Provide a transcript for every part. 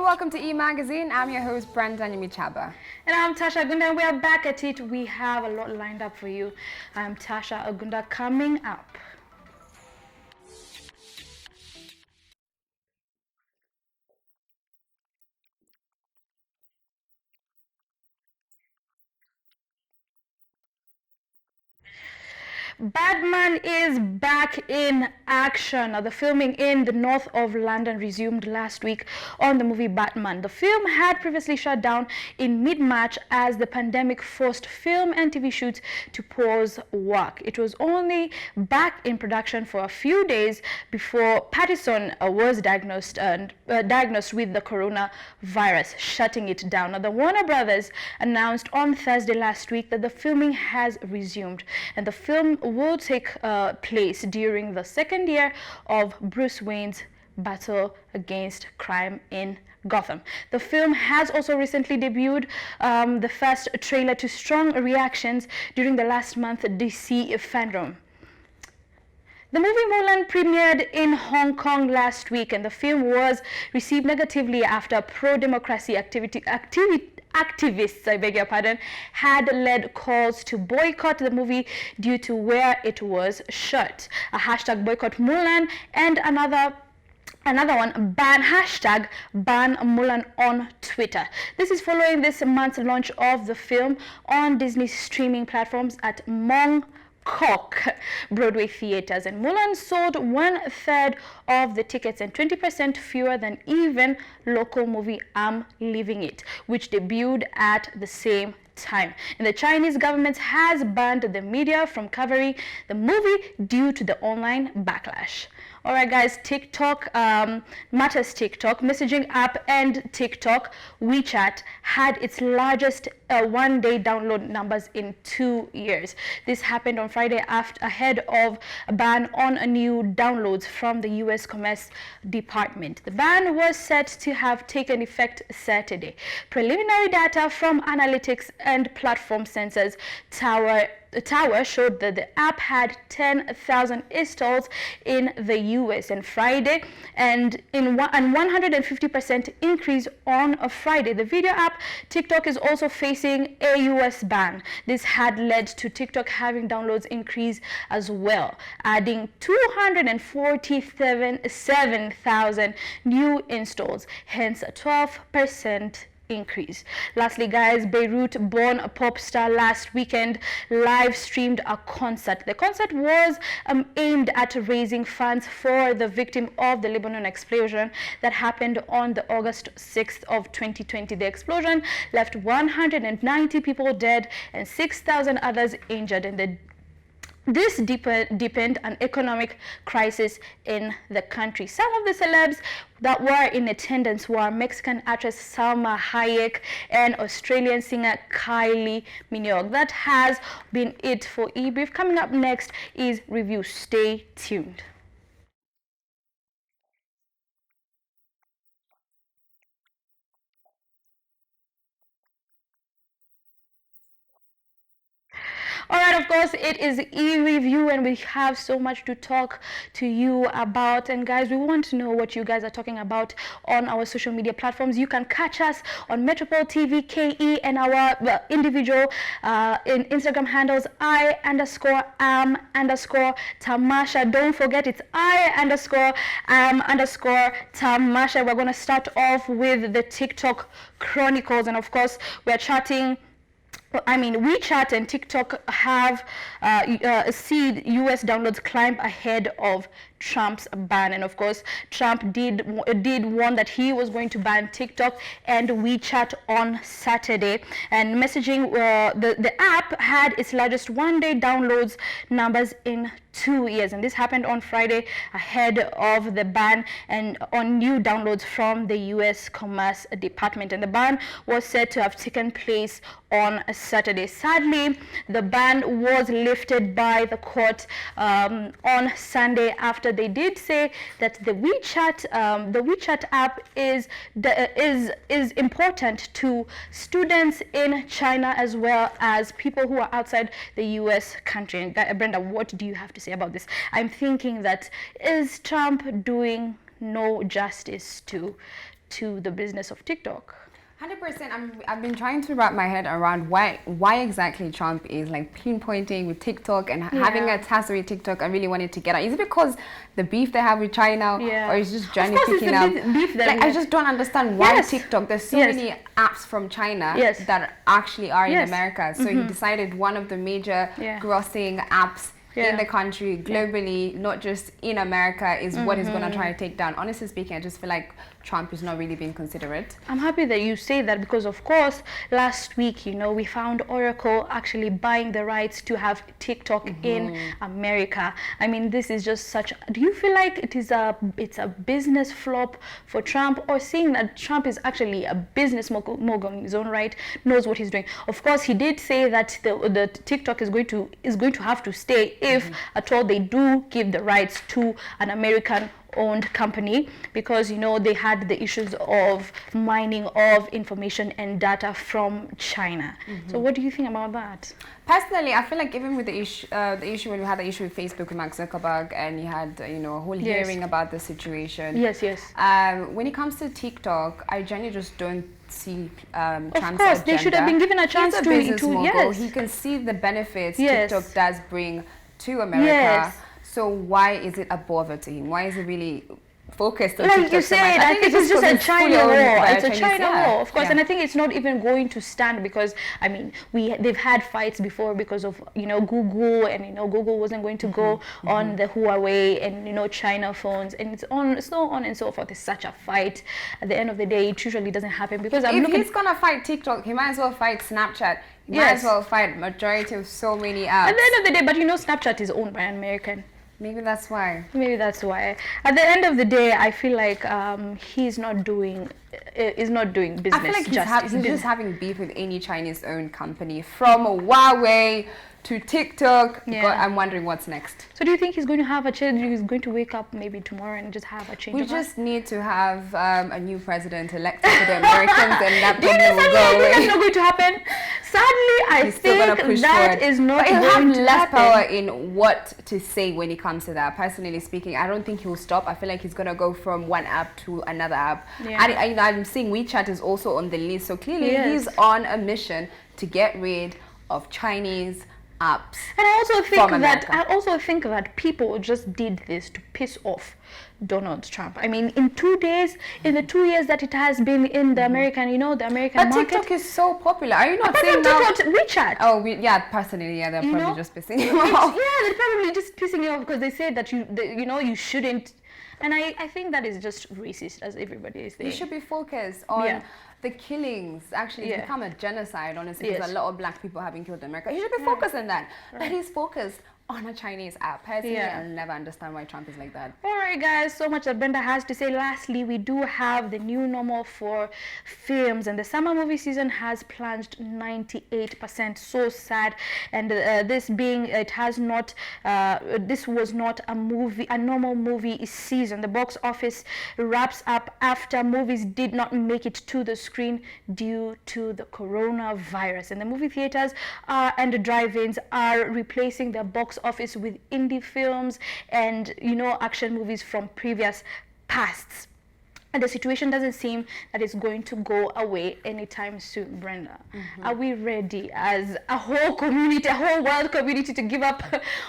welcome to E-Magazine. I'm your host, Brenda Nyamichaba. And I'm Tasha Agunda, and we are back at it. We have a lot lined up for you. I'm Tasha Agunda coming up. Batman is back in action. The filming in the north of London resumed last week on the movie Batman. The film had previously shut down in mid-March as the pandemic forced film and TV shoots to pause work. It was only back in production for a few days before Pattinson was diagnosed with the coronavirus, shutting it down. Now, the Warner Brothers announced on Thursday last week that the filming has resumed, and the film will take place during the second year of Bruce Wayne's battle against crime in Gotham. The film has also recently debuted the first trailer to strong reactions during the last month DC fandom. The movie Mulan premiered in Hong Kong last week, and the film was received negatively after pro-democracy activists, I beg your pardon, had led calls to boycott the movie due to where it was shot. A hashtag boycott Mulan and another one, hashtag ban Mulan on Twitter. This is following this month's launch of the film on Disney streaming platforms at Cock Broadway theaters, and Mulan sold 1/3 of the tickets and 20% fewer than even local movie I'm Leaving It, which debuted at the same time. And the Chinese government has banned the media from covering the movie due to the online backlash. Alright guys, TikTok, Matters TikTok, messaging app, and TikTok, WeChat had its largest one-day download numbers in 2 years. This happened on Friday ahead of a ban on new downloads from the U.S. Commerce Department. The ban was set to have taken effect Saturday. Preliminary data from analytics and platform sensors Tower showed that the app had 10,000 installs in the US on Friday, and 150% increase on a Friday. The video app TikTok is also facing a US ban. This had led to TikTok having downloads increase as well, adding 247,000 new installs, hence a 12% increase. Lastly guys, Beirut-born pop star last weekend live streamed a concert. The concert was aimed at raising funds for the victim of the Lebanon explosion that happened on the August 6th of 2020. The explosion left 190 people dead and 6,000 others injured, and this deepened an economic crisis in the country. Some of the celebs that were in attendance were Mexican actress Salma Hayek and Australian singer Kylie Minogue. That has been it for eBrief. Coming up next is review. Stay tuned. Alright, of course, it is e-review, and we have so much to talk to you about. And guys, we want to know what you guys are talking about on our social media platforms. You can catch us on Metropole TV KE and our individual in Instagram handles I_am_Tamasha. Don't forget, it's I_am_Tamasha. We're going to start off with the TikTok Chronicles, and of course, we're chatting. WeChat and TikTok have seen US downloads climb ahead of Trump's ban, and of course Trump did warn that he was going to ban TikTok and WeChat on Saturday. And messaging, the app had its largest one-day downloads numbers in 2 years, and this happened on Friday ahead of the ban and on new downloads from the US Commerce Department. And the ban was said to have taken place on Saturday. Sadly, the ban was lifted by the court on Sunday after they did say that the WeChat app is important to students in China as well as people who are outside the US country. And Brenda, what do you have to say about this? I'm thinking that, is Trump doing no justice to to the business of TikTok? 100%. I've been trying to wrap my head around why exactly Trump is like pinpointing with TikTok and having a task with TikTok and really wanted to get out. Is it because the beef they have with China, or is just generally picking up? Beef like, I just don't understand why TikTok. There's so many apps from China that actually are in America. So he decided one of the major grossing apps in the country, globally, not just in America, is what he's going to try to take down. Honestly speaking, I just feel like Trump is not really being considerate. I'm happy that you say that because, of course, last week, you know, we found Oracle actually buying the rights to have TikTok in America. I mean, this is just such... Do you feel like it's a business flop for Trump, or seeing that Trump is actually a business mogul in his own right, knows what he's doing? Of course, he did say that the TikTok is going to have to stay if at all they do give the rights to an American owned company, because you know they had the issues of mining of information and data from China. So what do you think about that? Personally, I feel like even with the issue when we had the issue with Facebook with Mark Zuckerberg, and you had a whole hearing about the situation. When it comes to TikTok, I genuinely just don't see Trump's agenda. Of course, they should have been given a chance to he can see the benefits TikTok does bring to America. So why is it a bother to him? Why is it really focused on TikTok? Like you said, I think it's just a China war. It's a China war, of course, and I think it's not even going to stand, because I mean they've had fights before because of Google, and Google wasn't going to go on the Huawei and China phones, and so on and so forth. It's such a fight. At the end of the day, it usually doesn't happen, because if he's gonna fight TikTok, he might as well fight Snapchat. Might as well fight majority of so many apps. At the end of the day, but Snapchat is owned by an American. Maybe that's why. At the end of the day, I feel like he's not doing business. I feel like he's just having beef with any Chinese-owned company, from Huawei to TikTok. I'm wondering what's next. So do you think he's going to have a change? He's going to wake up maybe tomorrow and just have a change? We just need to have a new president elected to the Americans, and that problem will go away. That's not going to happen. Sadly, I think that is not going to happen. He'll have less power in what to say when it comes to that. Personally speaking, I don't think he'll stop. I feel like he's going to go from one app to another app. I'm seeing WeChat is also on the list. So clearly he's on a mission to get rid of Chinese apps. And I also think that people just did this to piss off Donald Trump. I mean, in 2 days, in the 2 years that it has been in the American, the American market. But TikTok is so popular. Are you not saying now? WeChat. Oh, personally, they're probably just pissing him off. They're probably just pissing you off because they say that you shouldn't. And I think that is just racist, as everybody is saying. You should be focused on the killings. Actually, it's become a genocide, honestly, because a lot of black people have been killed in America. You should be focused on that. But he's focused on a Chinese app. Personally, I'll never understand why Trump is like that. Alright guys, so much that Brenda has to say. Lastly, we do have the new normal for films, and the summer movie season has plunged 98%. So sad. And this was not a normal movie season. The box office wraps up after movies did not make it to the screen due to the coronavirus, and the movie theaters and the drive-ins are replacing their box office with indie films and action movies from previous pasts. And the situation doesn't seem that it's going to go away anytime soon. Brenda, are we ready as a whole community, a whole world community, to give up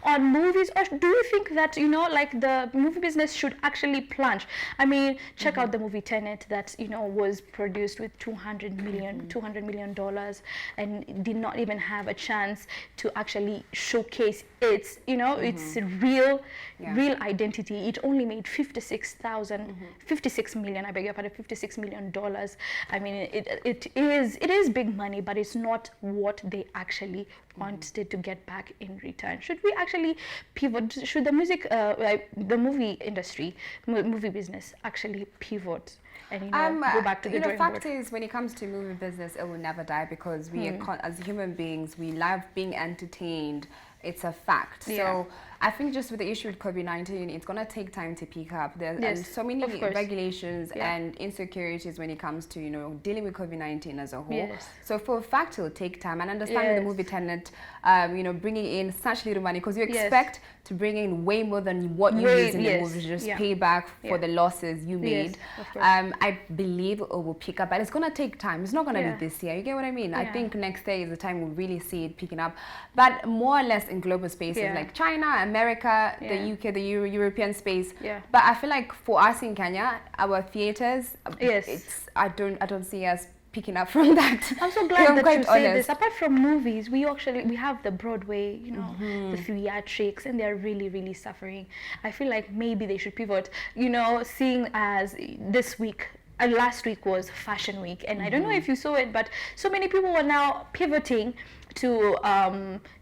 on movies? Or do you think that, like the movie business should actually plunge? I mean, check out the movie Tenet that, was produced with $200 million and did not even have a chance to actually showcase its, its real identity. It only made $56 million. I mean, it is big money, but it's not what they actually wanted to get back in return. Should we actually pivot? Should the the movie industry, movie business actually pivot and go back to the drawing board? The fact is, when it comes to movie business, it will never die, because we as human beings, we love being entertained it's a fact. So I think just with the issue with COVID-19, it's going to take time to pick up. There's so many regulations and insecurities when it comes to, you know, dealing with COVID-19 as a whole. So for a fact, it'll take time. And understand with the movie Tenet, you know, bringing in such little money, because you expect to bring in way more than what you use in the movie, just pay back for the losses you made. I believe it will pick up, but it's going to take time. It's not going to be this year. You get what I mean? I think next year is the time we'll really see it picking up. But more or less in global spaces like China, America, the UK, the European space. But I feel like for us in Kenya, our theaters, I don't see us picking up from that. I'm so glad that you say this. Apart from movies, we have the Broadway, you know, the theatrics, and they're really, really suffering. I feel like maybe they should pivot, you know, seeing as this week, last week was Fashion Week, and I don't know if you saw it, but so many people are now pivoting to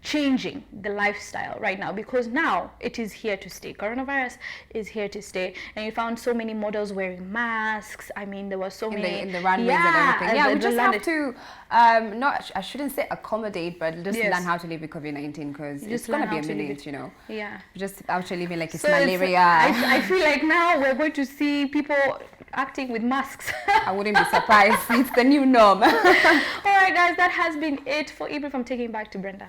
changing the lifestyle right now, because now it is here to stay. Coronavirus is here to stay, and you found so many models wearing masks. I mean, there were so many in the runways and everything. Yeah, we just have to I shouldn't say accommodate, but just learn how to live with COVID-19, because it's gonna be a minute, you know. Just actually living like it's malaria. I feel like now we're going to see people acting with masks. I wouldn't be surprised. It's the new norm. All right, guys, that has been it for April from Taking Back to Brenda.